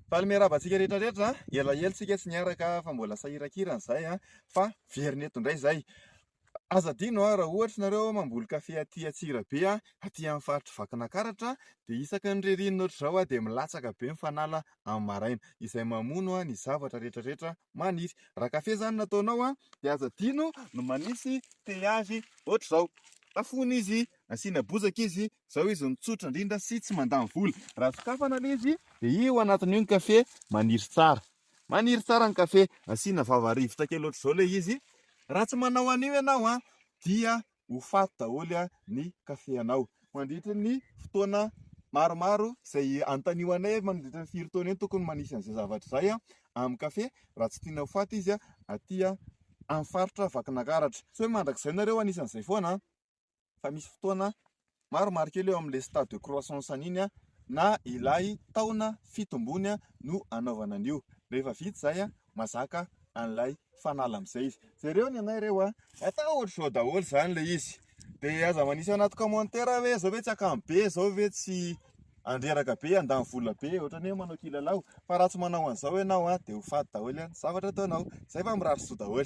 Falmerabantsika rehetrarehetra elaelsika tsy niaraka fa mbola sahirakirana zay fa verina eto indray zay. Aza dino raha ohatra nareo mamboly kafe aty Antsirabe aty amin'ny faritra Vakinakaratra dia isaka ny ririnina ohatr'izao dia milatsaka be mifanala amin'ny maraina izay mamono ny zavatra rehetrarehetra maniry. Raha kafe zany nataonao dia aza dino no manisy teazy ohatr'izao. Tafony izy, asiana bozaka izy, zao izy mitsotra indrindra sy tsy mandany vola. Raha sokafana izy dia io anatin'io ny kafe maniry tsara. Maniry tsara ny kafe, asiana vava-rivotra kely ohatr'izao ilay izy. Raha tsy manao an'io ianao dia ho faty daholo ny kafe anao. Mandritra ny fotoana maromaro izay antanianay mandritra ny 4 taona eny tokony manisy an'izay zavatra izay amin'ny kafe raha tsy tiana ho faty izy aty amin'ny faritra Vakinakaratra. Tsy hoe mandrakizay nareo anisan'izay foana fa misy fotoana maromaro kely eo amin'ilay stade de croissance an'iny na ilay taona fitombony no anaovana an'io. Rehefa vita zay mazaka an'ilay fanala amin'izay izy. Jereo ny anay reo atao ohatr'izao daholo zany ilay izy. Dia aza manisy anaty commentaire hoe zao ve tsy akamo be, zao ve tsy andreraka be, andany vola be, ohatrany hoe manao kilalao. Fa raha tsy manao an'izao ianao dia ho faty daholo ny zavatra ataonao. Zay fa mirary soa daholo.